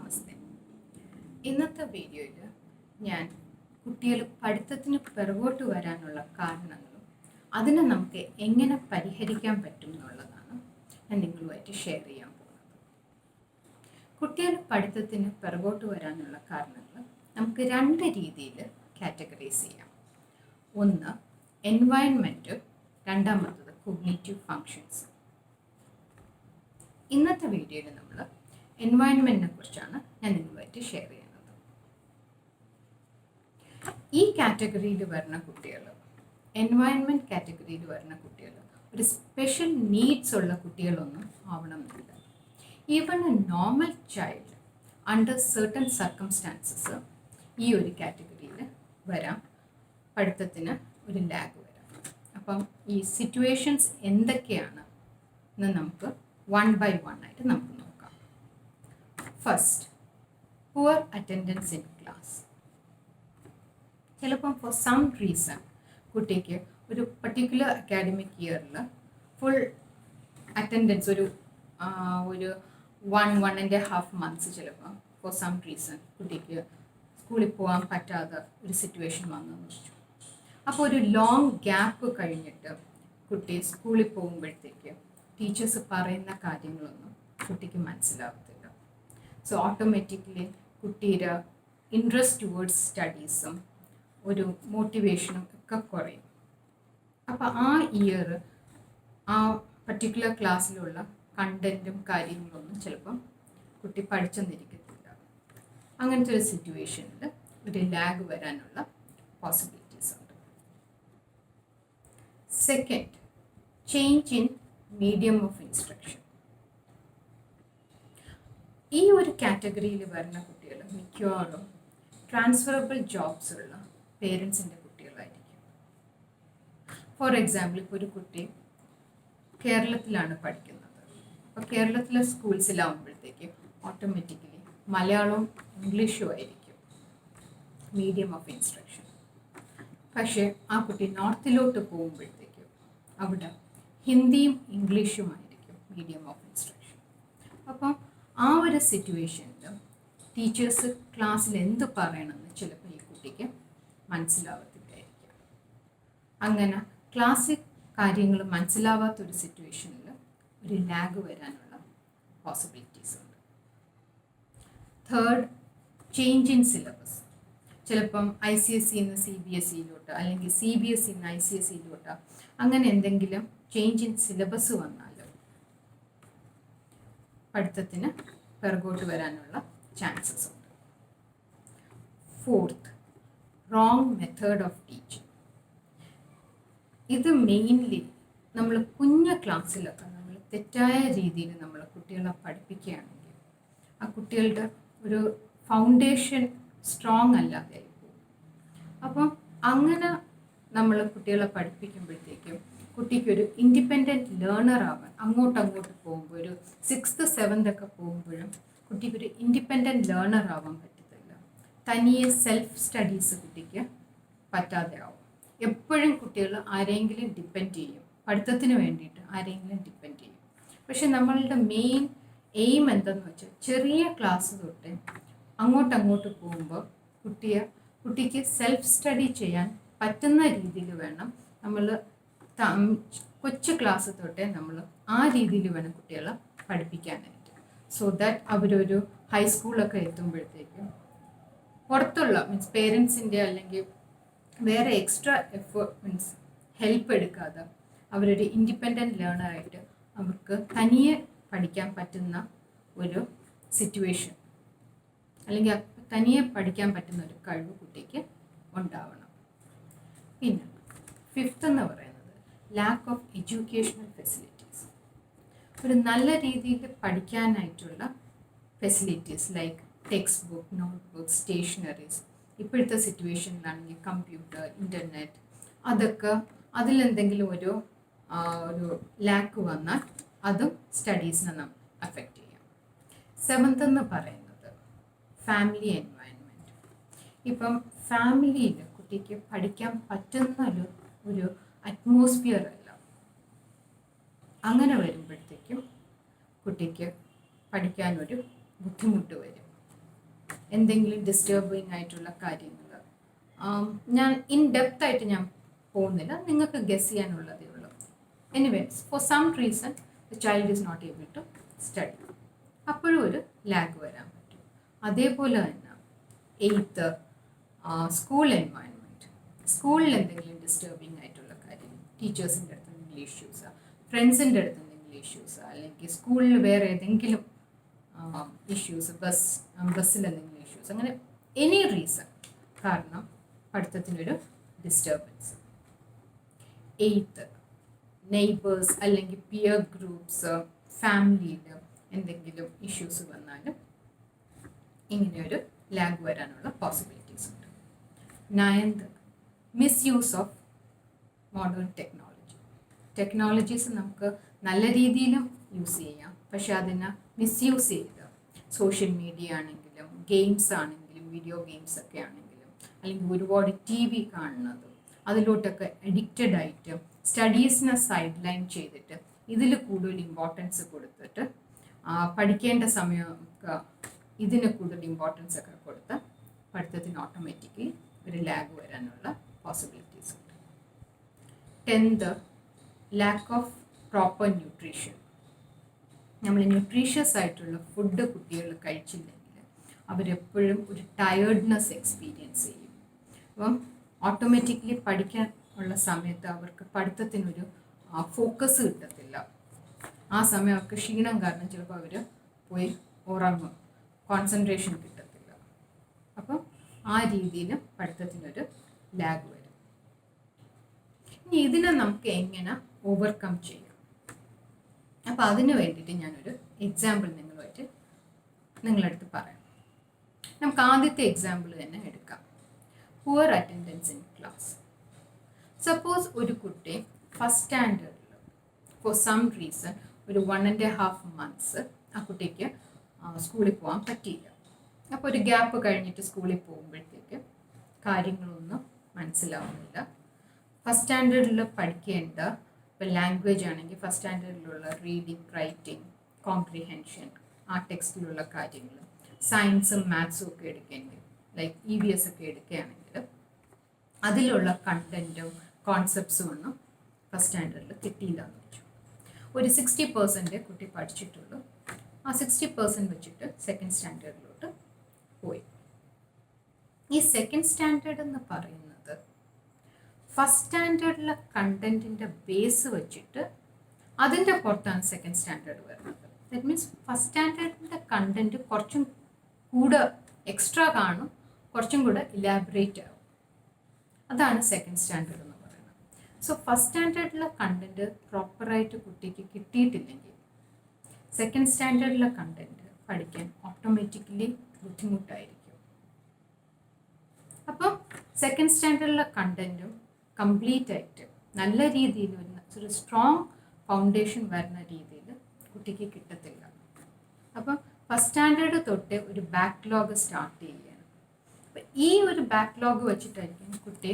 നമസ്തേ. ഇന്നത്തെ വീഡിയോയിൽ ഞാൻ കുട്ടികൾ പഠിത്തത്തിന് പിറകോട്ട് വരാനുള്ള കാരണങ്ങളും അതിനെ നമുക്ക് എങ്ങനെ പരിഹരിക്കാൻ പറ്റും എന്നുള്ളതാണ് ഞാൻ നിങ്ങളുമായിട്ട് ഷെയർ ചെയ്യാൻ പോകുന്നത്. കുട്ടികൾ പഠിത്തത്തിന് പിറകോട്ട് വരാനുള്ള കാരണങ്ങൾ നമുക്ക് രണ്ട് രീതിയിൽ കാറ്റഗറൈസ് ചെയ്യാം. ഒന്ന് എൻവയൺമെൻറ്റ്, രണ്ടാമത്തത് കോഗ്നിറ്റീവ് ഫങ്ഷൻസ്. ഇന്നത്തെ വീഡിയോയിൽ നമ്മൾ എൻവയൺമെൻറ്റിനെ കുറിച്ചാണ് ഞാൻ നിങ്ങളുമായിട്ട് ഷെയർ ചെയ്യുന്നത്. ഈ കാറ്റഗറിയിൽ വരുന്ന കുട്ടികൾ, എൻവയൺമെൻറ്റ് കാറ്റഗറിയിൽ വരുന്ന കുട്ടികൾ ഒരു സ്പെഷ്യൽ നീഡ്സ് ഉള്ള കുട്ടികളൊന്നും ആവണമെന്നില്ല. Even A normal child under certain circumstances ഈ ഒരു കാറ്റഗറിയിൽ വരാം, പഠിത്തത്തിന് ഒരു ലാഗ് വരാം. അപ്പം ഈ സിറ്റുവേഷൻസ് എന്തൊക്കെയാണ് എന്ന് നമുക്ക് വൺ ബൈ വൺ ആയിട്ട് നമുക്ക് നോക്കാം. First, poor attendance in class. ചിലപ്പം ഫോർ സം റീസൺ കുട്ടിക്ക് ഒരു പർട്ടിക്കുലർ അക്കാഡമിക് ഇയറിൽ ഫുൾ അറ്റൻഡൻസ് ഒരു 1.5 months ചിലപ്പോൾ ഫോർ സം റീസൺ കുട്ടിക്ക് സ്കൂളിൽ പോകാൻ പറ്റാത്ത ഒരു സിറ്റുവേഷൻ വന്നെന്ന് വെച്ചു. അപ്പോൾ ഒരു ലോങ് ഗ്യാപ്പ് കഴിഞ്ഞിട്ട് കുട്ടി സ്കൂളിൽ പോകുമ്പോഴത്തേക്ക് ടീച്ചേഴ്സ് പറയുന്ന കാര്യങ്ങളൊന്നും കുട്ടിക്ക് മനസ്സിലാവത്തില്ല. സോ ഓട്ടോമാറ്റിക്കലി കുട്ടിയുടെ ഇൻട്രസ്റ്റ് ടുവേർഡ്സ് സ്റ്റഡീസും ഒരു മോട്ടിവേഷനും ഒക്കെ കുറയും. അപ്പോൾ ആ ഇയർ ആ പർട്ടിക്കുലർ ക്ലാസ്സിലുള്ള കണ്ടൻറ്റും കാര്യങ്ങളൊന്നും ചിലപ്പം കുട്ടി പഠിച്ചെന്നിരിക്കത്തില്ല. അങ്ങനത്തെ ഒരു സിറ്റുവേഷനിൽ ഒരു ലാഗ് വരാനുള്ള പോസിബിലിറ്റീസ് ഉണ്ട്. Second, change in medium of instruction. ഈ ഒരു കാറ്റഗറിയിൽ വരുന്ന കുട്ടികൾ മിക്കവാറും ട്രാൻസ്ഫറബിൾ ജോബ്സ് ഉള്ള പേരൻസിൻ്റെ കുട്ടികളായിരിക്കും. ഫോർ എക്സാമ്പിൾ, ഇപ്പോൾ ഒരു കുട്ടി കേരളത്തിലാണ് പഠിക്കുന്നത്. അപ്പോൾ കേരളത്തിലെ സ്കൂൾസിലാവുമ്പോഴത്തേക്ക് ഓട്ടോമാറ്റിക്കലി മലയാളവും ഇംഗ്ലീഷും ആയിരിക്കും മീഡിയം ഓഫ് ഇൻസ്ട്രക്ഷൻ. പക്ഷേ ആ കുട്ടി നോർത്തിലോട്ട് പോകുമ്പോഴത്തേക്കും അവിടെ ഹിന്ദിയും ഇംഗ്ലീഷുമായിരിക്കും മീഡിയം ഓഫ് ഇൻസ്ട്രക്ഷൻ. അപ്പം ആ ഒരു സിറ്റുവേഷനിൽ ടീച്ചേഴ്സ് ക്ലാസ്സിൽ എന്ത് പറയണമെന്ന് ചിലപ്പോൾ ഈ കുട്ടിക്ക് മനസ്സിലാവത്തില്ലായിരിക്കാം. അങ്ങനെ ക്ലാസ്സിൽ കാര്യങ്ങൾ മനസ്സിലാവാത്തൊരു സിറ്റുവേഷനിൽ ഒരു ലാഗ് വരാനുള്ള പോസിബിലിറ്റീസ് ഉണ്ട്. Third, change in syllabus. ചിലപ്പം ICSE-ന്ന് CBSE-യിലോട്ട് അല്ലെങ്കിൽ CBSE-ന്ന് ICSE-യിലോട്ട് അങ്ങനെ എന്തെങ്കിലും ചേഞ്ച് ഇൻ സിലബസ് വന്നാൽ പഠിത്തത്തിന് പിറകോട്ട് വരാനുള്ള ചാൻസസ് ഉണ്ട്. Fourth, wrong method of teaching. ഇത് മെയിൻലി നമ്മൾ കുഞ്ഞ ക്ലാസ്സിലൊക്കെ നമ്മൾ തെറ്റായ രീതിയിൽ നമ്മൾ കുട്ടികളെ പഠിപ്പിക്കുകയാണെങ്കിൽ ആ കുട്ടികളുടെ ഒരു ഫൗണ്ടേഷൻ സ്ട്രോങ് അല്ലാതെ ആയിപ്പോകും. അപ്പം അങ്ങനെ നമ്മൾ കുട്ടികളെ പഠിപ്പിക്കുമ്പോഴത്തേക്കും കുട്ടിക്കൊരു ഇൻഡിപെൻഡൻറ്റ് ലേണർ ആവാൻ അങ്ങോട്ട് പോകുമ്പോൾ ഒരു 6th 7th ഒക്കെ പോകുമ്പോഴും കുട്ടിക്കൊരു ഇൻഡിപെൻഡൻറ്റ് ലേണർ ആവാൻ പറ്റത്തില്ല. തനിയെ സെൽഫ് സ്റ്റഡീസ് കുട്ടിക്ക് പറ്റാതെ ആവും. എപ്പോഴും കുട്ടികൾ ആരെങ്കിലും ഡിപ്പെൻഡ് ചെയ്യും, പഠിത്തത്തിന് വേണ്ടിയിട്ട് ആരെങ്കിലും ഡിപ്പെൻഡ് ചെയ്യും. പക്ഷെ നമ്മളുടെ മെയിൻ എയിം എന്തെന്ന് വെച്ചാൽ ചെറിയ ക്ലാസ് തൊട്ട് അങ്ങോട്ട് പോകുമ്പോൾ കുട്ടിക്ക് സെൽഫ് സ്റ്റഡി ചെയ്യാൻ പറ്റുന്ന രീതിയിൽ വേണം നമ്മൾ കൊച്ചു ക്ലാസ് തൊട്ടേ നമ്മൾ ആ രീതിയിൽ വേണം കുട്ടികളെ പഠിപ്പിക്കാനായിട്ട്. സോ ദാറ്റ് അവരൊരു ഹൈസ്കൂളൊക്കെ എത്തുമ്പോഴത്തേക്കും പുറത്തുള്ള പേരൻസിൻ്റെ അല്ലെങ്കിൽ വേറെ എക്സ്ട്രാ ഹെൽപ്പ് എടുക്കാതെ അവരൊരു ഇൻഡിപെൻഡൻറ്റ് ലേണറായിട്ട് അവർക്ക് തനിയെ പഠിക്കാൻ പറ്റുന്ന ഒരു സിറ്റുവേഷൻ അല്ലെങ്കിൽ തനിയെ പഠിക്കാൻ പറ്റുന്ന ഒരു കഴിവ് കുട്ടിക്ക് ഉണ്ടാവണം. പിന്നെ ഫിഫ്ത്ത് എന്ന് പറയുന്നത് ലാക്ക് ഓഫ് എഡ്യൂക്കേഷണൽ ഫെസിലിറ്റീസ്. ഒരു നല്ല രീതിയിൽ പഠിക്കാനായിട്ടുള്ള facilities like text book, note book, stationeries. ഇപ്പോഴത്തെ സിറ്റുവേഷനിലാണെങ്കിൽ കമ്പ്യൂട്ടർ, ഇൻ്റർനെറ്റ്, അതൊക്കെ അതിലെന്തെങ്കിലും ഒരു ലാക്ക് വന്നാൽ അതും സ്റ്റഡീസിനെ അഫക്റ്റ് ചെയ്യാം. 7th എന്ന് പറയുന്നത് ഫാമിലി എൻവയൺമെൻറ്റ്. ഇപ്പം ഫാമിലിയിൽ കുട്ടിക്ക് പഠിക്കാൻ പറ്റുന്ന ഒരു അറ്റ്മോസ്ഫിയർ അല്ല. അങ്ങനെ വരുമ്പോഴത്തേക്കും കുട്ടിക്ക് പഠിക്കാനൊരു ബുദ്ധിമുട്ട് വരും. എന്തെങ്കിലും ഡിസ്റ്റർബിങ് ആയിട്ടുള്ള കാര്യങ്ങൾ. ഞാൻ ഇൻ ഡെപ്ത് ആയിട്ട് ഞാൻ പോകുന്നില്ല, നിങ്ങൾക്ക് ഗസ് ചെയ്യാനുള്ളതേ ഉള്ളൂ. Anyways for some reason the child is not able to study, അപ്പോഴും ഒരു ലാഗ് വരാൻ പറ്റും. അതേപോലെ തന്നെ എയ്ത്ത്, സ്കൂൾ എൻവയൺമെൻറ്റ്, സ്കൂളിൽ എന്തെങ്കിലും ഡിസ്റ്റർബിങ് ആയിട്ടുള്ള കാര്യം, ടീച്ചേഴ്സിൻ്റെ അടുത്ത് എന്തെങ്കിലും ഇഷ്യൂസ്, ഫ്രണ്ട്സിൻ്റെ അടുത്ത് എന്തെങ്കിലും ഇഷ്യൂസ്, അല്ലെങ്കിൽ സ്കൂളിൽ വേറെ ഏതെങ്കിലും ഇഷ്യൂസ്, ബസ്സിൽ എന്തെങ്കിലും ഇഷ്യൂസ്, അങ്ങനെ എനി റീസൺ കാരണം പഠിത്തത്തിനൊരു ഡിസ്റ്റർബൻസ്. എയ്ത്ത്, നെയ്ബേഴ്സ് അല്ലെങ്കിൽ പിയർ ഗ്രൂപ്പ്സ്, ഫാമിലിയിൽ എന്തെങ്കിലും ഇഷ്യൂസ് വന്നാലും ഇങ്ങനെയൊരു ലാഗ് വരാനുള്ള പോസിബിലിറ്റീസ് ഉണ്ട്. Ninth, misuse of modern technology. Technologies നമുക്ക് നല്ല രീതിയിലും യൂസ് ചെയ്യാം, പക്ഷെ അതിനെ മിസ്യൂസ് ചെയ്ത് സോഷ്യൽ മീഡിയ ആണെങ്കിലും ഗെയിംസ് ആണെങ്കിലും വീഡിയോ ഗെയിംസ് ഒക്കെ ആണെങ്കിലും അല്ലെങ്കിൽ ഒരുപാട് TV കാണുന്നതും അതിലോട്ടൊക്കെ അഡിക്റ്റഡ് ആയിട്ട് സ്റ്റഡീസിനെ സൈഡ് ലൈൻ ചെയ്തിട്ട് ഇതിൽ കൂടുതൽ ഇമ്പോർട്ടൻസ് കൊടുത്തിട്ട് പഠിക്കേണ്ട സമയമൊക്കെ ഇതിന് കൂടുതൽ ഇമ്പോർട്ടൻസ് ഒക്കെ കൊടുത്ത് പഠിത്തത്തിന് ഓട്ടോമാറ്റിക്കലി ഒരു ലാഗ് വരാനുള്ള പോസിബിലിറ്റീസ് ഉണ്ട്. 10th, lack of proper nutrition. നമ്മൾ ന്യൂട്രീഷ്യസ് ആയിട്ടുള്ള ഫുഡ് കുട്ടികൾ കഴിച്ചില്ലെങ്കിൽ അവരെപ്പോഴും ഒരു ടയേർഡ്നെസ് എക്സ്പീരിയൻസ് ചെയ്യും. അപ്പം ഓട്ടോമാറ്റിക്കലി പഠിക്കാൻ ഉള്ള സമയത്ത് അവർക്ക് പഠിത്തത്തിനൊരു ഫോക്കസ് കിട്ടത്തില്ല. ആ സമയം അവർക്ക് ക്ഷീണം കാരണം ചിലപ്പോൾ അവർ പോയി ഉറങ്ങും, കോൺസെൻട്രേഷൻ കിട്ടത്തില്ല. അപ്പം ആ രീതിയിൽ പഠിത്തത്തിനൊരു ലാഗ് വരും. ഇനി ഇതിനെ നമുക്ക് എങ്ങനെ ഓവർകം ചെയ്യാം? അപ്പോൾ അതിന് വേണ്ടിയിട്ട് ഞാനൊരു എക്സാമ്പിൾ നിങ്ങളടുത്ത് പറയാം. നമുക്ക് ആദ്യത്തെ എക്സാമ്പിൾ തന്നെ എടുക്കാം. Poor attendance in class. Suppose ഒരു കുട്ടി ഫസ്റ്റ് സ്റ്റാൻഡേർഡിൽ ഫോർ സം റീസൺ ഒരു 1.5 months ആ കുട്ടിക്ക് സ്കൂളിൽ പോകാൻ പറ്റിയില്ല. അപ്പോൾ ഒരു ഗ്യാപ്പ് കഴിഞ്ഞിട്ട് സ്കൂളിൽ പോകുമ്പോഴത്തേക്ക് കാര്യങ്ങളൊന്നും മനസ്സിലാവുന്നില്ല. ഫസ്റ്റ് സ്റ്റാൻഡേർഡിൽ പഠിക്കേണ്ട ഇപ്പോൾ ലാംഗ്വേജ് ആണെങ്കിൽ ഫസ്റ്റ് സ്റ്റാൻഡേർഡിലുള്ള റീഡിങ്, റൈറ്റിംഗ്, കോംപ്രിഹെൻഷൻ, ആ ടെക്സ്റ്റിലുള്ള കാര്യങ്ങൾ, സയൻസും മാത്സും ഒക്കെ എടുക്കേണ്ടി ലൈക്ക് EVS ഒക്കെ എടുക്കുകയാണെങ്കിൽ അതിലുള്ള കണ്ടൻറ്റും കോൺസെപ്റ്റ്സും ഒന്നും ഫസ്റ്റ് സ്റ്റാൻഡേർഡിൽ കിട്ടിയില്ല എന്ന് വെച്ചു. ഒരു 60% കുട്ടി പഠിച്ചിട്ടുള്ളൂ. ആ 60% വെച്ചിട്ട് സെക്കൻഡ് സ്റ്റാൻഡേർഡിലോട്ട് പോയി. ഈ സെക്കൻഡ് സ്റ്റാൻഡേർഡ് എന്ന് പറയുന്നത് ഫസ്റ്റ് സ്റ്റാൻഡേർഡിലെ കണ്ടൻറ്റിൻ്റെ ബേസ് വെച്ചിട്ട് അതിൻ്റെ പുറത്താണ് സെക്കൻഡ് സ്റ്റാൻഡേർഡ് വരുന്നത്. ദാറ്റ് മീൻസ് ഫസ്റ്റ് സ്റ്റാൻഡേർഡിൻ്റെ കണ്ടൻറ്റ് കുറച്ചും കൂടെ എക്സ്ട്രാ കാണും, കുറച്ചും കൂടെ ഇലാബറേറ്റ് ആവും. അതാണ് സെക്കൻഡ് സ്റ്റാൻഡേർഡ് എന്ന് പറയുന്നത്. സോ ഫസ്റ്റ് സ്റ്റാൻഡേർഡിലെ കണ്ടൻറ്റ് പ്രോപ്പറായിട്ട് കുട്ടിക്ക് കിട്ടിയിട്ടില്ലെങ്കിൽ സെക്കൻഡ് സ്റ്റാൻഡേർഡിലെ കണ്ടൻറ്റ് പഠിക്കാൻ ഓട്ടോമാറ്റിക്കലി ബുദ്ധിമുട്ടായിരിക്കും. അപ്പം സെക്കൻഡ് സ്റ്റാൻഡേർഡിലെ കണ്ടൻറ്റും കംപ്ലീറ്റ് ആയിട്ട് നല്ല രീതിയിൽ ഒരു സ്ട്രോങ് ഫൗണ്ടേഷൻ വരുന്ന രീതിയിൽ കുട്ടിക്ക് കിട്ടത്തില്ല. അപ്പം ഫസ്റ്റ് സ്റ്റാൻഡേർഡ് തൊട്ട് ഒരു ബാക്ക്ലോഗ് സ്റ്റാർട്ട് ചെയ്യുകയാണ്. അപ്പം ഈ ഒരു ബാക്ക്ലോഗ് വെച്ചിട്ടായിരിക്കും കുട്ടി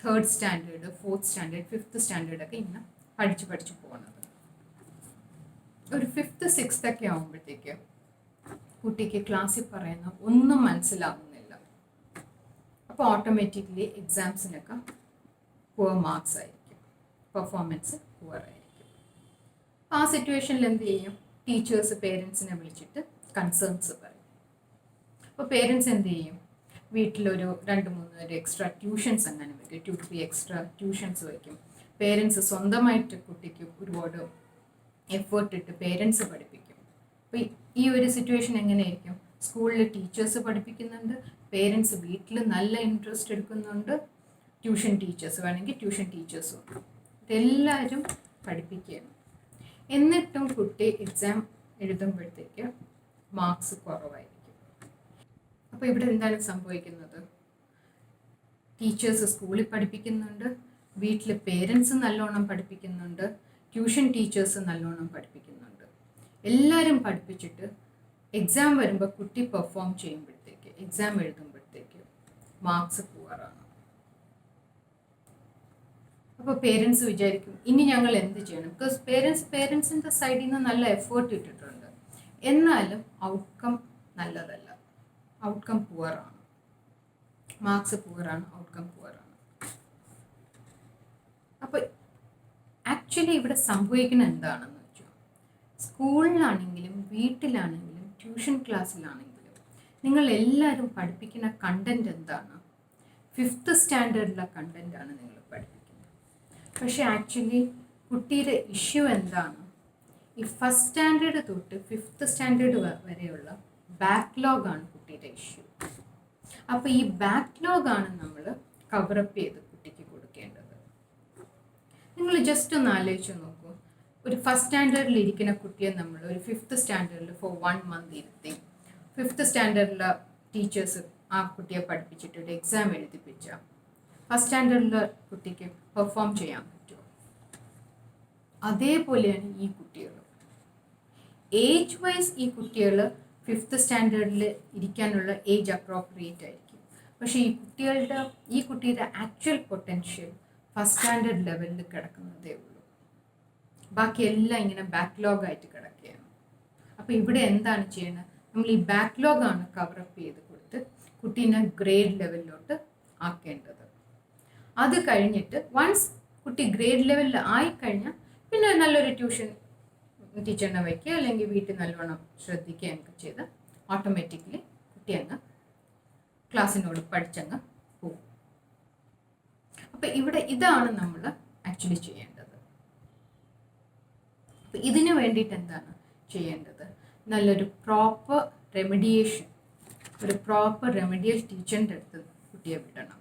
third standard, fourth standard, fifth സ്റ്റാൻഡേർഡൊക്കെ ഇങ്ങനെ പഠിച്ച് പോകുന്നത്. ഒരു 5th 6th ഒക്കെ ആകുമ്പോഴത്തേക്ക് കുട്ടിക്ക് ക്ലാസ്സിൽ പറയുന്ന ഒന്നും മനസ്സിലാവുന്നില്ല. അപ്പോൾ ഓട്ടോമാറ്റിക്കലി എക്സാംസിനൊക്കെ പുവർ മാർക്സ് ആയിരിക്കും, പെർഫോമൻസ് പുവർ ആയിരിക്കും. അപ്പോൾ ആ സിറ്റുവേഷനിൽ എന്ത് ചെയ്യും? ടീച്ചേഴ്സ് പേരൻസിനെ വിളിച്ചിട്ട് കൺസേൺസ് പറയും. അപ്പോൾ പേരൻസ് എന്ത് ചെയ്യും? വീട്ടിലൊരു 2-3 എക്സ്ട്രാ ട്യൂഷൻസ് അങ്ങനെ വയ്ക്കും, 2-3 എക്സ്ട്രാ ട്യൂഷൻസ് വയ്ക്കും. പേരൻസ് സ്വന്തമായിട്ട് കുട്ടിക്ക് ഒരുപാട് എഫേർട്ട് ഇട്ട് പേരൻസ് പഠിപ്പിക്കും. അപ്പോൾ ഈ ഒരു സിറ്റുവേഷൻ എങ്ങനെയായിരിക്കും? സ്കൂളിൽ ടീച്ചേഴ്സ് പഠിപ്പിക്കുന്നുണ്ട്, പേരൻസ് വീട്ടിൽ നല്ല ഇൻട്രസ്റ്റ് എടുക്കുന്നുണ്ട്, ട്യൂഷൻ ടീച്ചേഴ്സ് വേണമെങ്കിൽ ട്യൂഷൻ ടീച്ചേഴ്സും ഉണ്ട്, ഇതെല്ലാവരും പഠിപ്പിക്കുകയാണ്. എന്നിട്ടും കുട്ടി എക്സാം എഴുതുമ്പോഴത്തേക്ക് മാർക്സ് കുറവായിരിക്കും. അപ്പോൾ ഇവിടെ എന്താണ് സംഭവിക്കുന്നത്? ടീച്ചേഴ്സ് സ്കൂളിൽ പഠിപ്പിക്കുന്നുണ്ട്, വീട്ടിൽ പേരൻസ് നല്ലോണം പഠിപ്പിക്കുന്നുണ്ട്, ട്യൂഷൻ ടീച്ചേഴ്സ് നല്ലോണം പഠിപ്പിക്കുന്നുണ്ട്. എല്ലാവരും പഠിപ്പിച്ചിട്ട് എക്സാം വരുമ്പോൾ കുട്ടി പെർഫോം ചെയ്യുമ്പോഴത്തേക്ക്, എക്സാം എഴുതുമ്പോഴത്തേക്ക് മാർക്സ് പുവറാണ്. അപ്പോൾ പേരൻസ് വിചാരിക്കും ഇനി ഞങ്ങൾ എന്ത് ചെയ്യണം? ബിക്കോസ് പേരൻസിൻ്റെ സൈഡിൽ നിന്ന് നല്ല എഫേർട്ട് ഇട്ടിട്ടുണ്ട്, എന്നാലും ഔട്ട്കം നല്ലതല്ല. ഔട്ട്കം പുവറാണ്, മാർക്സ് പുവറാണ്, ഔട്ട്കം പുവറാണ്. അപ്പോൾ ആക്ച്വലി ഇവിടെ സംഭവിക്കുന്നത് എന്താണെന്ന് വെച്ചാൽ, സ്കൂളിലാണെങ്കിലും വീട്ടിലാണെങ്കിലും ട്യൂഷൻ ക്ലാസ്സിലാണെങ്കിലും നിങ്ങൾ എല്ലാവരും പഠിപ്പിക്കുന്ന കണ്ടൻറ് എന്താണ്? 5th സ്റ്റാൻഡേർഡിലെ കണ്ടൻറ്റാണ് നിങ്ങൾ പഠിപ്പിക്കുന്നത്. പക്ഷേ ആക്ച്വലി കുട്ടിയുടെ ഇഷ്യൂ എന്താണ്? ഈ 1st സ്റ്റാൻഡേർഡ് തൊട്ട് 5th സ്റ്റാൻഡേർഡ് വരെയുള്ള ബാക്ക്ലോഗാണ് കുട്ടിയുടെ ഇഷ്യൂ. അപ്പോൾ ഈ ബാക്ക്ലോഗാണ് നമ്മൾ കവറപ്പ് ചെയ്ത് കുട്ടിക്ക് കൊടുക്കേണ്ടത്. നിങ്ങൾ ജസ്റ്റ് ഒന്ന് ആലോചിച്ച് നോക്കൂ. ഒരു 1st സ്റ്റാൻഡേർഡിൽ ഇരിക്കുന്ന കുട്ടിയെ നമ്മൾ ഒരു 5th സ്റ്റാൻഡേർഡിൽ ഫോർ 1 month ഇരുത്തി 5th സ്റ്റാൻഡേർഡിലെ ടീച്ചേഴ്സ് ആ കുട്ടിയെ പഠിപ്പിച്ചിട്ട് ഒരു എക്സാം എഴുതിപ്പിച്ചാൽ 1st സ്റ്റാൻഡേർഡിലെ കുട്ടിക്ക് പെർഫോം ചെയ്യാൻ പറ്റുമോ? അതേപോലെയാണ് ഈ കുട്ടികൾ. ഏജ് വൈസ് ഈ കുട്ടികൾ 5th സ്റ്റാൻഡേർഡിൽ ഇരിക്കാനുള്ള ഏജ് അപ്രോപ്രിയേറ്റ് ആയിരിക്കും. പക്ഷേ ഈ കുട്ടിയുടെ ആക്ച്വൽ പൊട്ടൻഷ്യൽ 1st സ്റ്റാൻഡേർഡ് ലെവലിൽ കിടക്കുന്നതേ ഉള്ളൂ. ബാക്കിയെല്ലാം ഇങ്ങനെ ബാക്ക്ലോഗായിട്ട് കിടക്കുകയാണ്. അപ്പോൾ ഇവിടെ എന്താണ് ചെയ്യുന്നത്? നമ്മൾ ഈ ബാക്ക്ലോഗാണ് കവറപ്പ് ചെയ്ത് കൊടുത്ത് കുട്ടീനെ ഗ്രേഡ് ലെവലിലോട്ട് ആക്കേണ്ടത്. അത് കഴിഞ്ഞിട്ട് വൺസ് കുട്ടി ഗ്രേഡ് ലെവലിൽ ആയിക്കഴിഞ്ഞാൽ പിന്നെ നല്ലൊരു ട്യൂഷൻ ടീച്ചറിനെ വയ്ക്കുക, അല്ലെങ്കിൽ വീട്ടിൽ നല്ലോണം ശ്രദ്ധിക്കുകയൊക്കെ ചെയ്ത് ഓട്ടോമാറ്റിക്കലി കുട്ടി അങ്ങ് ക്ലാസ്സിനോട് പഠിച്ചങ്ങ് പോകും. അപ്പം ഇവിടെ ഇതാണ് നമ്മൾ ആക്ച്വലി ചെയ്യേണ്ടത്. അപ്പം ഇതിന് വേണ്ടിയിട്ട് എന്താണ് ചെയ്യേണ്ടത്? നല്ലൊരു പ്രോപ്പർ റെമഡിയൽ ടീച്ചറിൻ്റെ അടുത്ത് കുട്ടിയെ വിടണം.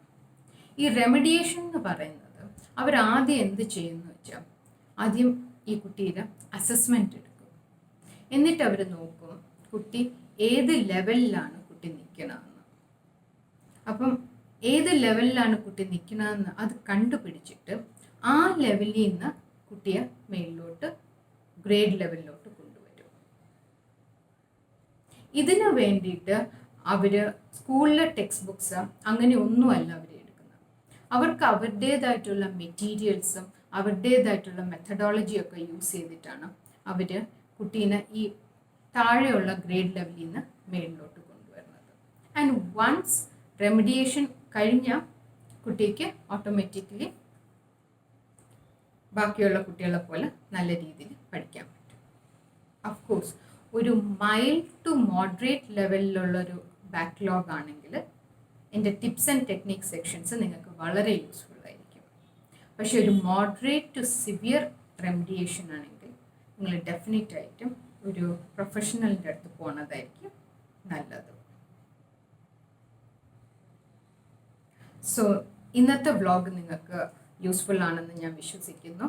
ഈ റെമഡിയേഷൻ എന്ന് പറയുന്നത് അവരാദ്യം എന്ത് ചെയ്യുമെന്ന് വെച്ചാൽ, ആദ്യം ഈ കുട്ടിയുടെ അസസ്മെൻ്റ് എടുക്കും. എന്നിട്ട് അവർ നോക്കും കുട്ടി ഏത് ലെവലിലാണ് കുട്ടി നിൽക്കണമെന്ന്. അപ്പം ഏത് ലെവലിലാണ് കുട്ടി നിൽക്കണമെന്ന് അത് കണ്ടുപിടിച്ചിട്ട് ആ ലെവലിൽ നിന്ന് കുട്ടിയെ മേളിലോട്ട് ഗ്രേഡ് ലെവലിലോട്ട് കൊണ്ടുവരും. ഇതിനു വേണ്ടിയിട്ട് അവർ സ്കൂളിലെ ടെക്സ്റ്റ് ബുക്സ് അങ്ങനെ ഒന്നുമല്ല അവർ എടുക്കുന്നത്. അവർക്ക് അവരുടേതായിട്ടുള്ള മെറ്റീരിയൽസും അവരുടേതായിട്ടുള്ള മെത്തഡോളജിയൊക്കെ യൂസ് ചെയ്തിട്ടാണ് അവർ കുട്ടീനെ ഈ താഴെയുള്ള ഗ്രേഡ് ലെവലിൽ നിന്ന് മേളിലോട്ട് കൊണ്ടുവരുന്നത്. ആൻഡ് വൺസ് റെമഡിയേഷൻ കഴിഞ്ഞാൽ കുട്ടിക്ക് ഓട്ടോമാറ്റിക്കലി ബാക്കിയുള്ള കുട്ടികളെ പോലെ നല്ല രീതിയിൽ പഠിക്കാൻ പറ്റും. ഓഫ് കോഴ്സ് ഒരു മൈൽഡ് ടു മോഡറേറ്റ് ലെവലിലുള്ളൊരു ബാക്ക്ലോഗ് ആണെങ്കിൽ എൻ്റെ ടിപ്സ് ആൻഡ് ടെക്നിക് സെക്ഷൻസ് നിങ്ങൾക്ക് വളരെ യൂസ്ഫുൾ ആയിരിക്കും. പക്ഷെ ഒരു മോഡറേറ്റ് ടു സിവിയർ റെമഡിയേഷൻ ആണെങ്കിൽ നിങ്ങൾ ഡെഫിനറ്റ് ആയിട്ടും ഒരു പ്രൊഫഷണലിൻ്റെ അടുത്ത് പോകുന്നതായിരിക്കും നല്ലത്. സോ ഇന്നത്തെ വ്ളോഗ് നിങ്ങൾക്ക് യൂസ്ഫുൾ ആണെന്ന് ഞാൻ വിശ്വസിക്കുന്നു.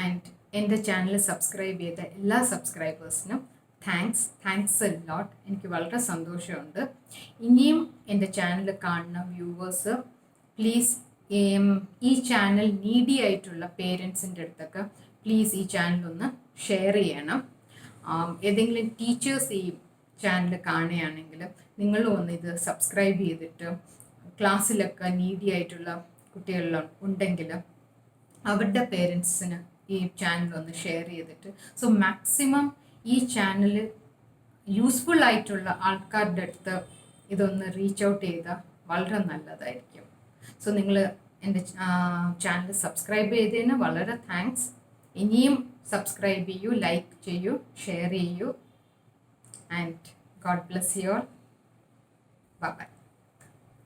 ആൻഡ് എൻ്റെ ചാനൽ സബ്സ്ക്രൈബ് ചെയ്ത എല്ലാ സബ്സ്ക്രൈബേഴ്സിനും താങ്ക്സ് എ ലോട്ട്. എനിക്ക് വളരെ സന്തോഷമുണ്ട്. ഇനിയും എൻ്റെ ചാനൽ കാണുന്ന വ്യൂവേഴ്സ് പ്ലീസ് ഈ ചാനൽ നീഡി ആയിട്ടുള്ള പേരൻസിൻ്റെ അടുത്തൊക്കെ പ്ലീസ് ഈ ചാനലൊന്ന് ഷെയർ ചെയ്യണം. ഏതെങ്കിലും ടീച്ചേഴ്സ് ഈ ചാനൽ കാണുകയാണെങ്കിൽ നിങ്ങളും ഒന്ന് ഇത് സബ്സ്ക്രൈബ് ചെയ്തിട്ട് ക്ലാസ്സിലൊക്കെ നീഡി ആയിട്ടുള്ള കുട്ടികളുണ്ടെങ്കിൽ അവരുടെ പേരൻസിന് ഈ ചാനലൊന്ന് ഷെയർ ചെയ്തിട്ട് മാക്സിമം ഈ ചാനൽ യൂസ്ഫുൾ ആയിട്ടുള്ള ആൾക്കാരുടെ അടുത്ത് ഇതൊന്ന് റീച്ച് ഔട്ട് ചെയ്താൽ വളരെ നല്ലതായിരിക്കും. നിങ്ങൾ എൻ്റെ ചാനൽ സബ്സ്ക്രൈബ് ചെയ്തതിന് വളരെ താങ്ക്സ്. ഇനിയും സബ്സ്ക്രൈബ് ചെയ്യൂ, ലൈക്ക് ചെയ്യൂ, ഷെയർ ചെയ്യൂ. And God bless you all. Bye bye.